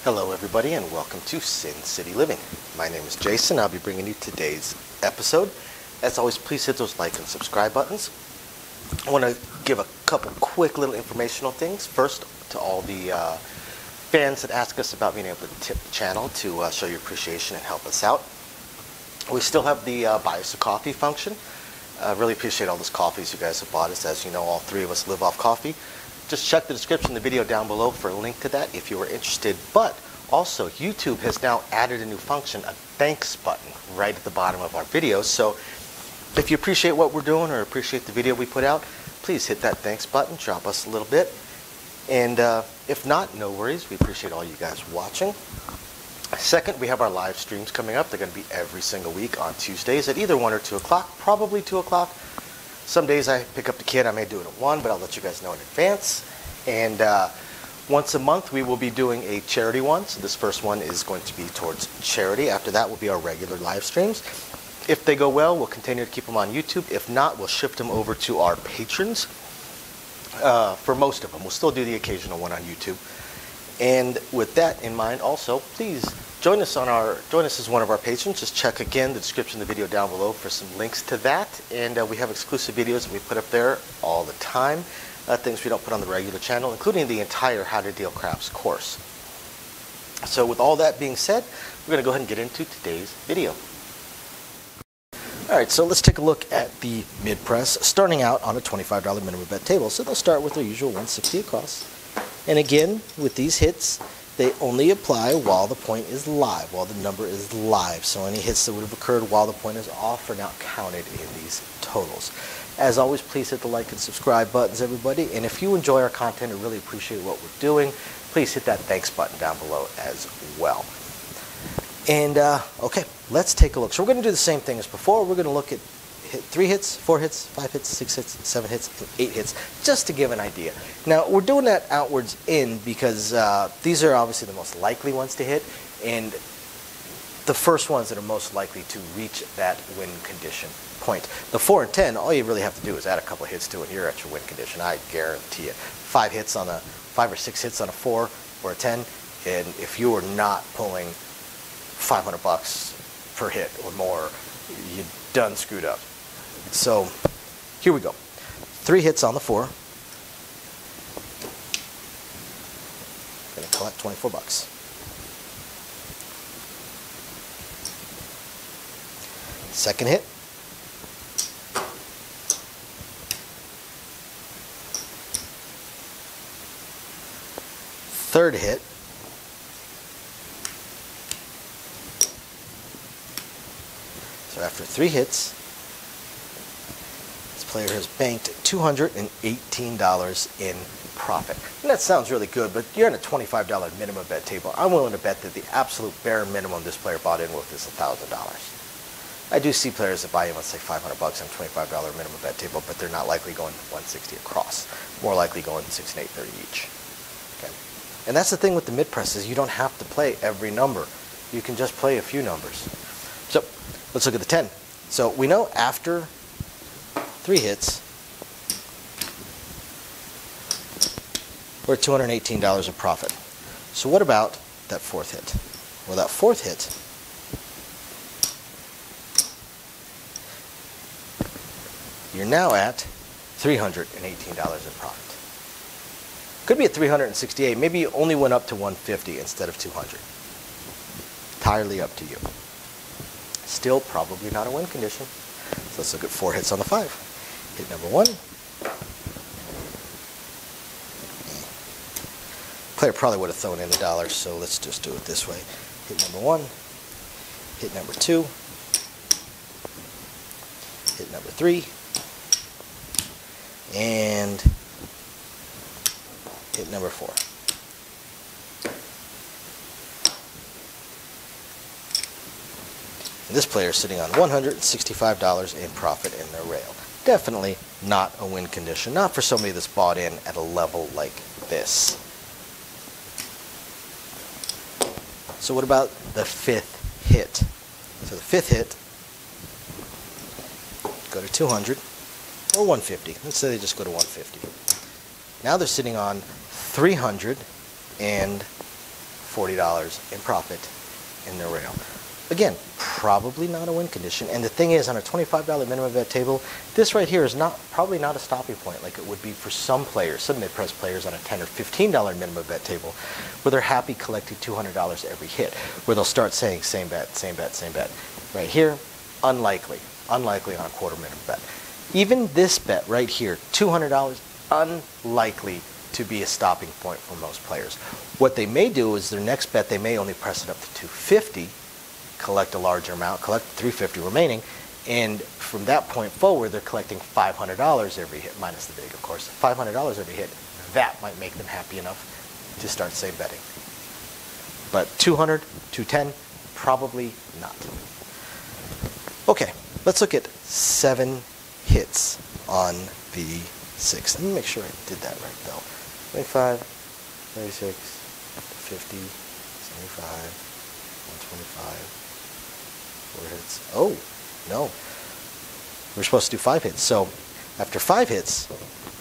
Hello everybody and welcome to Sin City Living. My name is Jason. I'll be bringing you today's episode. As always, please hit those like and subscribe buttons. I want to give a couple quick little informational things. First, to all the fans that ask us about being able to tip the channel to show your appreciation and help us out. We still have the buy us a coffee function. Really appreciate all those coffees you guys have bought us. As you know, all three of us live off coffee. Just check the description of the video down below for a link to that if you are interested. But also, YouTube has now added a new function, a thanks button, right at the bottom of our videos. So if you appreciate what we're doing or appreciate the video we put out, please hit that thanks button, drop us a little bit. And if not, no worries. We appreciate all you guys watching. Second, we have our live streams coming up. They're going to be every single week on Tuesdays at either 1 or 2 o'clock, probably 2 o'clock. Some days I pick up the kid, I may do it at 1, but I'll let you guys know in advance. And once a month we will be doing a charity one. So this first one is going to be towards charity. After that will be our regular live streams. If they go well, we'll continue to keep them on YouTube. If not, we'll shift them over to our patrons. For most of them, we'll still do the occasional one on YouTube. And with that in mind also, please join us as one of our patrons. Just check again the description of the video down below for some links to that. And we have exclusive videos that we put up there all the time. Things we don't put on the regular channel, including the entire How to Deal Craps course. So with all that being said, we're going to go ahead and get into today's video. Alright, so let's take a look at the mid press, starting out on a $25 minimum bet table. So they'll start with their usual 160 across. And again, with these hits, they only apply while the point is live, while the number is live. So any hits that would have occurred while the point is off are now counted in these totals. As always, please hit the like and subscribe buttons, everybody. And if you enjoy our content and really appreciate what we're doing, please hit that thanks button down below as well. And okay, let's take a look. So we're going to do the same thing as before. We're going to look at 3 hits, 4 hits, 5 hits, 6 hits, 7 hits, and 8 hits, just to give an idea. Now, we're doing that outwards in because these are obviously the most likely ones to hit, and the first ones that are most likely to reach that win condition point. The 4 and 10, all you really have to do is add a couple of hits to it, and you're at your win condition. I guarantee you. 5 or 6 hits on a 4 or a 10, and if you are not pulling $500 per hit or more, you done screwed up. So here we go. 3 hits on the 4. Gonna collect $24. Second hit. Third hit. So after 3 hits, this player has banked $218 in profit. And that sounds really good, but you're in a $25 minimum bet table. I'm willing to bet that the absolute bare minimum this player bought in with is $1,000. I do see players that buy in, let's say, $500 on a $25 minimum bet table, but they're not likely going 160 across. More likely going 6 and 830 each. Okay. And that's the thing with the mid presses. You don't have to play every number. You can just play a few numbers. So let's look at the 10. So we know after 3 hits, we're at $218 of profit. So what about that 4th hit? Well, that 4th hit, you're now at $318 in profit. Could be at $368. Maybe you only went up to $150 instead of $200. Entirely up to you. Still probably not a win condition. So let's look at 4 hits on the 5. Hit number 1. Player probably would have thrown in the dollars, so let's just do it this way. Hit number 1. Hit number 2. Hit number 3. And hit number 4. And this player is sitting on $165 in profit in their rail. Definitely not a win condition. Not for somebody that's bought in at a level like this. So what about the 5th hit? So the 5th hit, go to 200 or 150. Let's say they just go to 150. Now they're sitting on $340. $40 in profit in their rail. Again, probably not a win condition. And the thing is, on a $25 minimum bet table, this right here is probably not a stopping point like it would be for some players, some mid-price players on a $10 or $15 minimum bet table, where they're happy collecting $200 every hit, where they'll start saying same bet, same bet, same bet. Right here, unlikely on a quarter minimum bet. Even this bet right here, $200, unlikely to be a stopping point for most players. What they may do is their next bet, they may only press it up to $250, collect a larger amount, collect $350 remaining, and from that point forward, they're collecting $500 every hit, minus the big, of course. $500 every hit. That might make them happy enough to start same betting. But 200, 210, probably not. Okay, let's look at 7 hits on the 6. Let me make sure I did that right, though. 25, 36, 50, 75, 125. 4 hits. Oh, no. We're supposed to do 5 hits. So after 5 hits,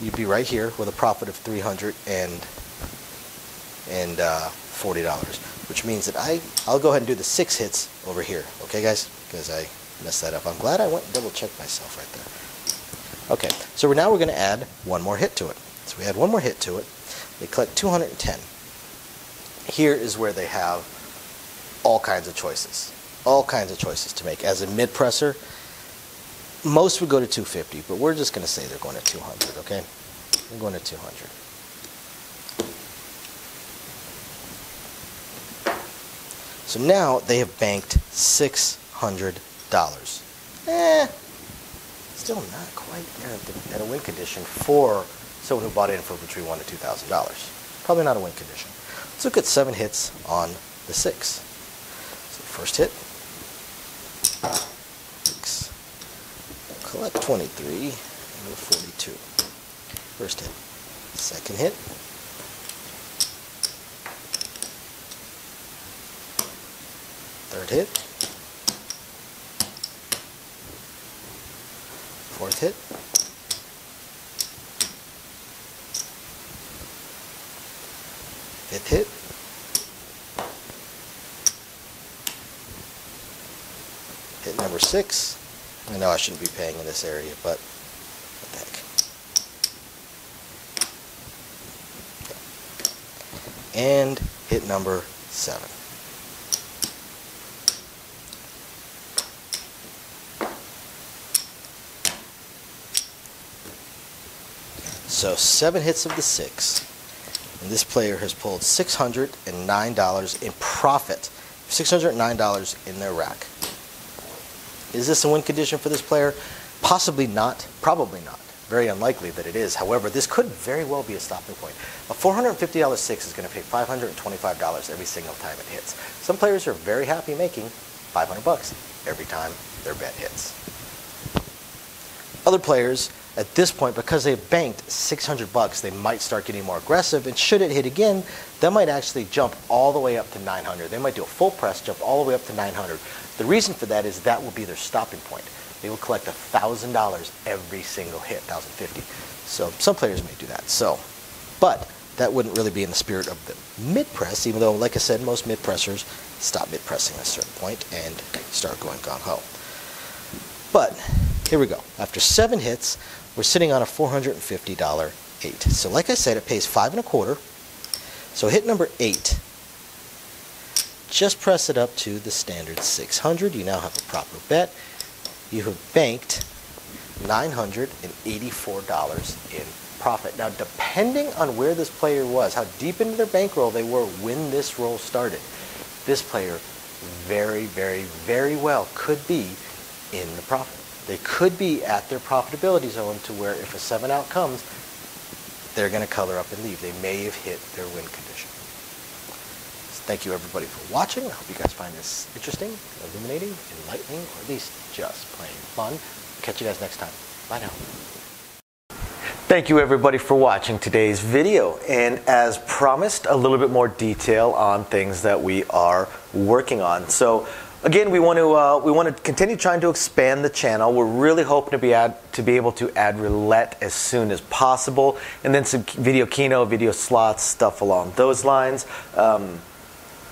you'd be right here with a profit of $340, which means that I'll go ahead and do the 6 hits over here. Okay, guys? Because I messed that up. I'm glad I went and double-checked myself right there. Okay, so now we're going to add one more hit to it. So we add one more hit to it. They collect 210. Here is where they have all kinds of choices. All kinds of choices to make. As a mid-presser, most would go to 250, but we're just going to say they're going to 200, okay? They're going to 200. So now they have banked $600. Still not quite at a win condition for someone who bought in for between $1,000 to $2,000. Probably not a win condition. Let's look at 7 hits on the 6. So first hit. 6. Collect 23 and 42. First hit. Second hit. Third hit. Fourth hit. Fifth hit. Hit number 6. I know I shouldn't be paying in this area, but what the heck. Okay. And hit number 7. So 7 hits of the 6. And this player has pulled $609 in profit. $609 in their rack. Is this a win condition for this player? Possibly not. Probably not. Very unlikely that it is. However, this could very well be a stopping point. A $450 6 is going to pay $525 every single time it hits. Some players are very happy making $500 every time their bet hits. Other players, at this point, because they've banked $600, they might start getting more aggressive, and should it hit again, they might actually jump all the way up to 900. They might do a full press, jump all the way up to 900. The reason for that is that will be their stopping point. They will collect $1,000 every single hit, $1,050. So some players may do that. So, but that wouldn't really be in the spirit of the mid-press, even though, like I said, most mid-pressers stop mid-pressing at a certain point and start going gung-ho. But here we go. After 7 hits, we're sitting on a $450 8. So like I said, it pays 5 1/4. So hit number 8. Just press it up to the standard 600. You now have a proper bet. You have banked $984 in profit. Now, depending on where this player was, how deep into their bankroll they were when this roll started, this player very, very, very well could be in the profit. They could be at their profitability zone to where if a 7 out comes, they're going to color up and leave. They may have hit their win condition. So thank you everybody for watching. I hope you guys find this interesting, illuminating, enlightening, or at least just plain fun. Catch you guys next time. Bye now. Thank you everybody for watching today's video, and as promised, a little bit more detail on things that we are working on. So again, we want to continue trying to expand the channel. We're really hoping to be able to add roulette as soon as possible, and then some video keno, video slots, stuff along those lines.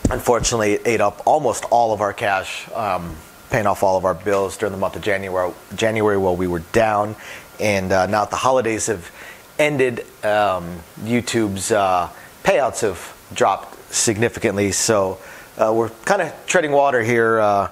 unfortunately, it ate up almost all of our cash, paying off all of our bills during the month of January while we were down. And now that the holidays have ended, YouTube's payouts have dropped significantly. So we're kind of treading water here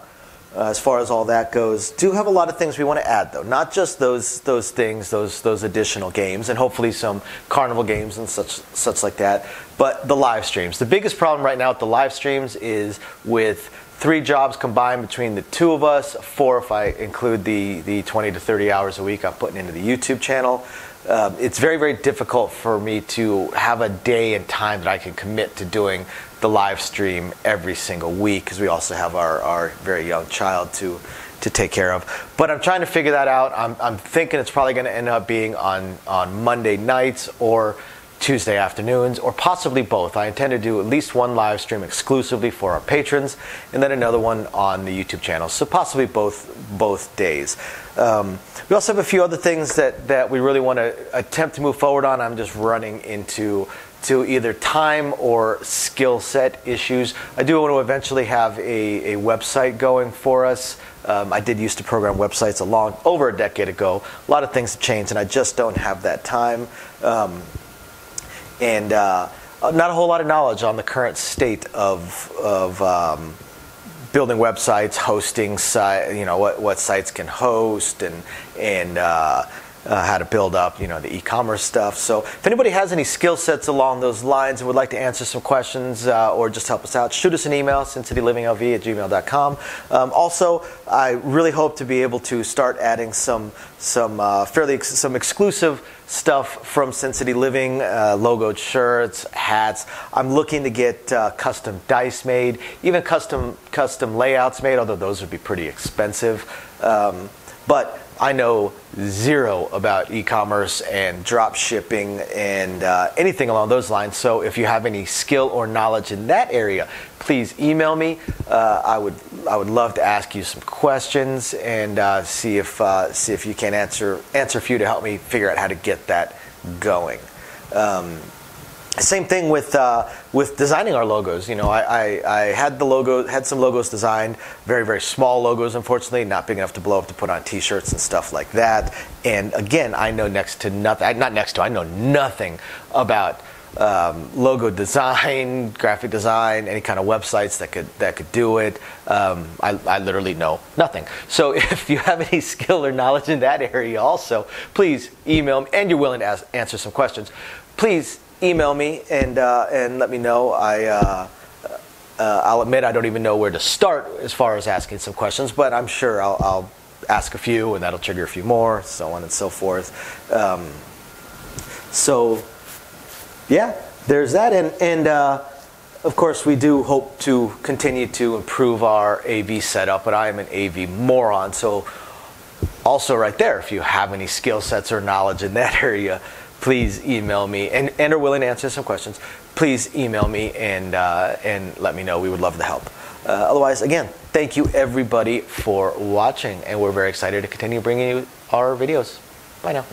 as far as all that goes. Do have a lot of things we want to add, though. Not just those things, those additional games, and hopefully some carnival games and such like that, but the live streams. The biggest problem right now with the live streams is with 3 jobs combined between the 2 of us, 4 if I include the 20 to 30 hours a week I'm putting into the YouTube channel. It's very, very difficult for me to have a day and time that I can commit to doing the live stream every single week, because we also have our very young child to take care of. But I'm trying to figure that out. I'm thinking it's probably going to end up being on Monday nights or Tuesday afternoons, or possibly both. I intend to do at least one live stream exclusively for our patrons, and then another one on the YouTube channel. So possibly both days. We also have a few other things that we really want to attempt to move forward on. I'm just running into either time or skill set issues. I do want to eventually have a website going for us. I did used to program websites over a decade ago. A lot of things have changed, and I just don't have that time. And not a whole lot of knowledge on the current state of building websites, hosting what sites can host, and how to build up the e-commerce stuff. So if anybody has any skill sets along those lines and would like to answer some questions or just help us out, shoot us an email, sincitylivingLV@gmail.com. Also, I really hope to be able to start adding some exclusive stuff from Sin City Living, logoed shirts, hats. I'm looking to get custom dice made, even custom layouts made, although those would be pretty expensive. But I know zero about e-commerce and drop shipping and anything along those lines. So if you have any skill or knowledge in that area, please email me. I would love to ask you some questions and see if you can answer a few to help me figure out how to get that going. Same thing with designing our logos. I had some logos designed, very, very small logos, unfortunately, not big enough to blow up to put on T-shirts and stuff like that. And again, I know I know nothing about logo design, graphic design, any kind of websites that could do it. I literally know nothing. So if you have any skill or knowledge in that area also, please email me, and you're willing to answer some questions, please email me and let me know. I'll admit I don't even know where to start as far as asking some questions, but I'm sure I'll ask a few, and that'll trigger a few more, so on and so forth. So yeah, there's that, and of course we do hope to continue to improve our AV setup, but I am an AV moron, so also right there, if you have any skill sets or knowledge in that area, please email me, and are willing to answer some questions. Please email me and let me know. We would love to help. Otherwise, again, thank you everybody for watching, and we're very excited to continue bringing you our videos. Bye now.